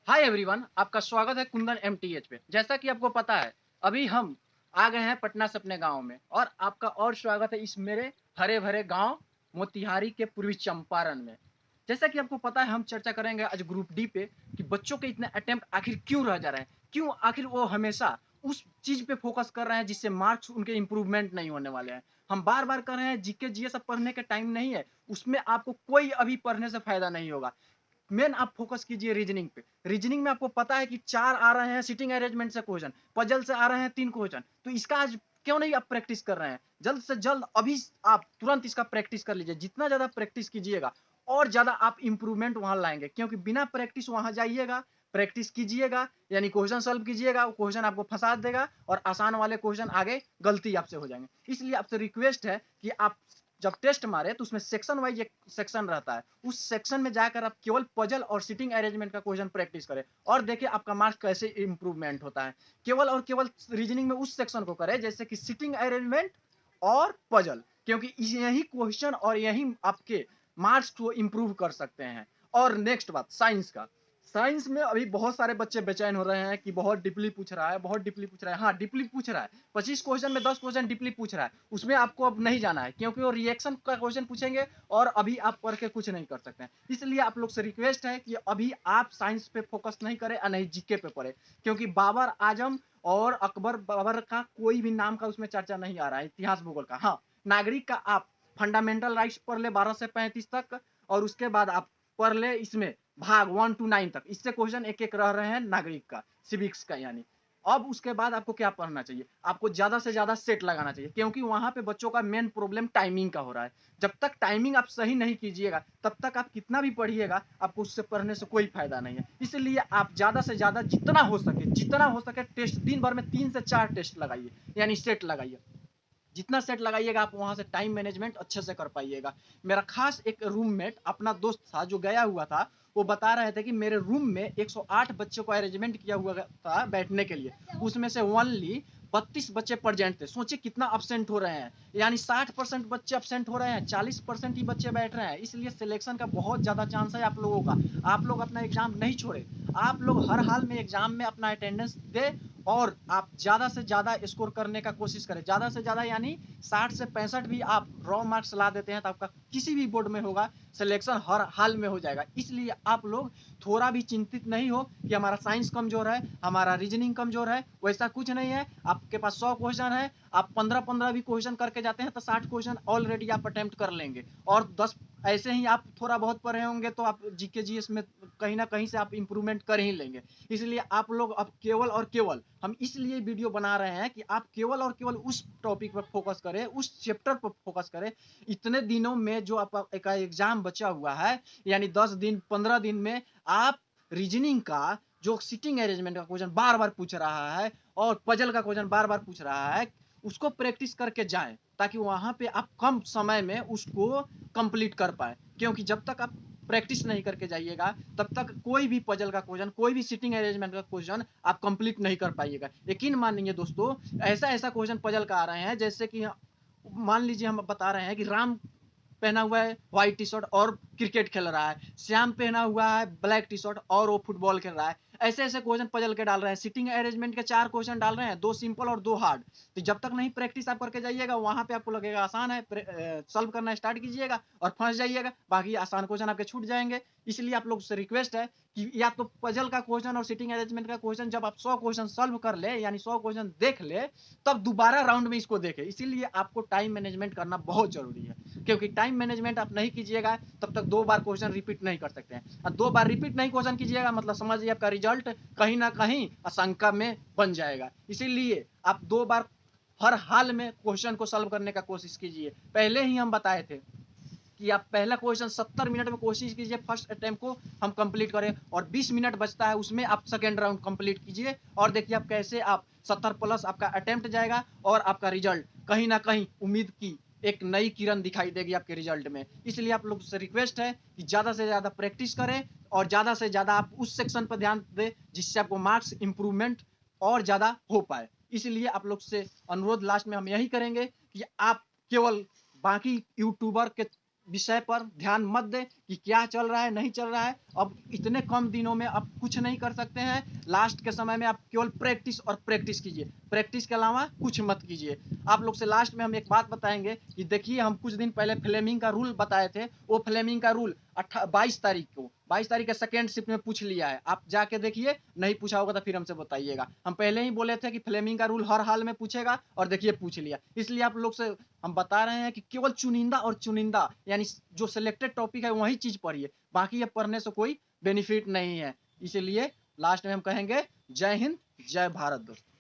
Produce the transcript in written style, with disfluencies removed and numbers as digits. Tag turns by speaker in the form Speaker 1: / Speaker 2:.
Speaker 1: Hi everyone, आपका स्वागत है कुंदन एमटीएच पे। जैसा कि आपको पता है, अभी हम आ गए हैं पटना से अपने गांव में और आपका और स्वागत है इस मेरे हरे भरे गांव मोतिहारी के पूर्वी चंपारण में। जैसा कि आपको पता है, हम चर्चा करेंगे आज ग्रुप डी पे कि बच्चों के इतने अटेम्प्ट आखिर क्यों रह जा रहे हैं, क्यों आखिर वो हमेशा उस चीज पे फोकस कर रहे हैं जिससे मार्क्स उनके इंप्रूवमेंट नहीं होने वाले हैं। हम बार बार कर रहे हैं, जीके जीएस सब पढ़ने के टाइम नहीं है, उसमें आपको कोई अभी पढ़ने से फायदा नहीं होगा। मेन आप फोकस कीजिए रीजनिंग पे। रीजनिंग में आपको पता है कि 4 आ रहे हैं सिटिंग अरेंजमेंट से क्वेश्चन, पजल से आ रहे हैं 3 क्वेश्चन, तो इसका आज क्यों नहीं आप प्रैक्टिस कर रहे हैं? जल्द से जल्द अभी आप तुरंत इसका प्रैक्टिस कर लीजिए। जितना ज्यादा प्रैक्टिस कीजिएगा और ज्यादा आप इंप्रूवमेंट वहां लाएंगे, क्योंकि बिना प्रैक्टिस वहां जाइएगा, प्रैक्टिस कीजिएगा यानी क्वेश्चन सॉल्व कीजिएगा, वो क्वेश्चन आपको फंसा देगा और आसान वाले क्वेश्चन आगे गलती आपसे हो जाएंगे। इसलिए आपसे रिक्वेस्ट है कि आप जब टेस्ट मारे तो उसमें सेक्शन वाइज एक सेक्शन रहता है, उस सेक्शन में जाकर आप केवल पजल और सिटिंग अरेंजमेंट का क्वेश्चन प्रैक्टिस करें और देखिए आपका मार्क्स कैसे इंप्रूवमेंट होता है। केवल और केवल रीजनिंग में उस सेक्शन को करें जैसे कि सिटिंग अरेंजमेंट और पजल, क्योंकि यही क्वेश्चन और यही आपके मार्क्स को इंप्रूव कर सकते हैं। और नेक्स्ट बात साइंस का। साइंस में अभी बहुत सारे बच्चे बेचैन हो रहे हैं कि बहुत डीपली पूछ रहा है, बहुत डीपली पूछ रहा है। हाँ, डीपली पूछ रहा है, 25 क्वेश्चन में 10 क्वेश्चन डीपली पूछ रहा है, उसमें आपको अब नहीं जाना है, क्योंकि वो रिएक्शन का क्वेश्चन पूछेंगे और अभी आप पढ़ के कुछ नहीं कर सकते हैं। इसलिए आप लोग से रिक्वेस्ट है कि अभी आप साइंस पे फोकस नहीं करें और नहीं जीके पे पढ़े, क्योंकि बाबर आजम और अकबर बाबर का कोई भी नाम का उसमें चर्चा नहीं आ रहा है इतिहास भूगोल का। हाँ, नागरिक का आप फंडामेंटल राइट्स पढ़ ले 12 से 35 तक, और उसके बाद आप पढ़ ले इसमें भाग 1 to 9 तक, इससे क्वेश्चन एक एक रह रहे हैं नागरिक का, सिविक्स का यानी। अब उसके बाद आपको क्या पढ़ना चाहिए? आपको ज्यादा से ज्यादा सेट लगाना चाहिए, क्योंकि वहां पे बच्चों का मेन प्रॉब्लम टाइमिंग का हो रहा है। जब तक टाइमिंग आप सही नहीं कीजिएगा तब तक आप कितना भी पढ़िएगा आपको उससे पढ़ने से कोई फायदा नहीं है। इसलिए आप ज्यादा से ज्यादा जितना हो सके टेस्ट दिन भर में 3 से 4 टेस्ट लगाइए यानी सेट लगाइए। जितना सेट लगाइएगा आप वहां से टाइम मैनेजमेंट अच्छे से कर पाइएगा। मेरा खास एक रूममेट अपना दोस्त था जो गया हुआ था, वो बता रहे थे कि मेरे रूम में 108 बच्चों को अरेंजमेंट किया हुआ था बैठने के लिए, उसमें से ओनली 32 बच्चे प्रेजेंट थे। सोचिए कितना अपसेंट हो रहे हैं, यानी 60% बच्चे अपसेंट हो रहे हैं, 40% ही बच्चे बैठ रहे हैं। इसलिए सिलेक्शन का बहुत ज्यादा चांस है आप लोगों का। आप लोग अपना एग्जाम नहीं छोड़े, आप लोग हर हाल में एग्जाम में अपना अटेंडेंस दे और आप ज्यादा से ज्यादा स्कोर करने का कोशिश करें। ज्यादा से ज्यादा यानी 60 से 65 भी आप रॉ मार्क्स ला देते हैं तो आपका किसी भी बोर्ड में होगा सिलेक्शन हर हाल में हो जाएगा। इसलिए आप लोग थोड़ा भी चिंतित नहीं हो कि हमारा साइंस कमजोर है, हमारा रीजनिंग कमजोर है, वैसा कुछ नहीं है। आपके पास 100 क्वेश्चन है, आप 15-15 भी क्वेश्चन करके जाते हैं तो 60 क्वेश्चन ऑलरेडी आप अटेम्प्ट कर लेंगे, और 10 ऐसे ही आप थोड़ा बहुत पढ़े होंगे तो आप जीके जीएस में कहीं ना कहीं से आप इंप्रूवमेंट कर ही लेंगे। इसलिए आप लोग अब केवल और केवल, हम इसलिए वीडियो बना रहे हैं कि आप केवल और केवल उस टॉपिक पर फोकस करें, उस चैप्टर पर फोकस करें। इतने दिनों में जो आपका एग्जाम बचा हुआ है, यानी 10 दिन 15 दिन में आप रीजनिंग का जो सिटिंग अरेंजमेंट का क्वेश्चन बार बार पूछ रहा है और पजल का क्वेश्चन बार बार पूछ रहा है, उसको प्रैक्टिस करके जाएं, ताकि वहां पे आप कम समय में उसको कंप्लीट कर पाए। क्योंकि जब तक आप प्रैक्टिस नहीं करके जाइएगा तब तक कोई भी पजल का क्वेश्चन, कोई भी सिटिंग अरेंजमेंट का क्वेश्चन आप कंप्लीट नहीं कर पाइएगा। यकीन मानिए दोस्तों, ऐसा ऐसा क्वेश्चन पजल का आ रहे हैं जैसे कि मान लीजिए हम बता रहे हैं कि राम पहना हुआ है व्हाइट टी शर्ट और क्रिकेट खेल रहा है, श्याम पहना हुआ है ब्लैक टी शर्ट और वो फुटबॉल खेल रहा है। ऐसे ऐसे क्वेश्चन पजल के डाल रहे हैं, सिटिंग अरेंजमेंट के 4 क्वेश्चन डाल रहे हैं, 2 सिंपल और 2 हार्ड। तो जब तक नहीं प्रैक्टिस आप करके जाइएगा वहां पे आपको लगेगा आसान है, सॉल्व करना स्टार्ट कीजिएगा और फंस जाइएगा, बाकी आसान क्वेश्चन आपके छूट जाएंगे। इसलिए आप लोग से रिक्वेस्ट है कि या तो पजल का क्वेश्चन और सिटिंग अरेंजमेंट का क्वेश्चन जब आप 100 क्वेश्चन सॉल्व कर ले यानी 100 क्वेश्चन देख ले, तब दोबारा राउंड में इसको देखे। इसीलिए आपको टाइम मैनेजमेंट करना बहुत जरूरी है, क्योंकि टाइम मैनेजमेंट आप नहीं कीजिएगा तब तक 2 बार क्वेश्चन रिपीट नहीं कर सकते हैं, और 2 बार रिपीट नहीं क्वेश्चन कीजिएगा मतलब समझिए आपका रिजल्ट कहीं ना कहीं आशंका में बन जाएगा। इसीलिए आप 2 बार हर हाल में क्वेश्चन को सॉल्व करने का कोशिश कीजिए। पहले ही हम बताए थे कि आप पहला क्वेश्चन 70 मिनट में कोशिश कीजिए फर्स्ट अटेम्प्ट को हम कंप्लीट करें, और 20 मिनट बचता है उसमें आप सेकेंड राउंड कंप्लीट कीजिए, और देखिए आप कैसे आप 70 प्लस आपका अटेम्प्ट जाएगा और आपका रिजल्ट कहीं ना कहीं उम्मीद की एक नई किरण दिखाई देगी आपके रिजल्ट में। इसलिए आप लोग से रिक्वेस्ट है कि ज्यादा से ज्यादा प्रैक्टिस करें और ज्यादा से ज्यादा आप उस सेक्शन पर ध्यान दें जिससे आपको मार्क्स इंप्रूवमेंट और ज्यादा हो पाए। इसलिए आप लोग से अनुरोध लास्ट में हम यही करेंगे कि आप केवल बाकी यूट्यूबर के विषय पर ध्यान मत दें कि क्या चल रहा है नहीं चल रहा है। अब इतने कम दिनों में आप कुछ नहीं कर सकते हैं। लास्ट के समय में आप केवल प्रैक्टिस और प्रैक्टिस कीजिए, प्रैक्टिस के अलावा कुछ मत कीजिए। आप लोग से लास्ट में हम एक बात बताएंगे कि देखिए, हम कुछ दिन पहले फ्लेमिंग का रूल बताए थे, वो फ्लेमिंग का रूल 22 तारीख को, 22 तारीख के सेकेंड शिफ्ट में पूछ लिया है। आप जाके देखिए, नहीं पूछा होगा तो फिर हमसे बताइएगा। हम पहले ही बोले थे कि फ्लेमिंग का रूल हर हाल में पूछेगा, और देखिए पूछ लिया। इसलिए आप लोग से हम बता रहे हैं कि केवल चुनिंदा और चुनिंदा, यानी जो सिलेक्टेड टॉपिक है वही चीज पढ़िए, बाकी ये पढ़ने से कोई बेनिफिट नहीं है। इसलिए लास्ट में हम कहेंगे जय हिंद, जय भारत दोस्तों।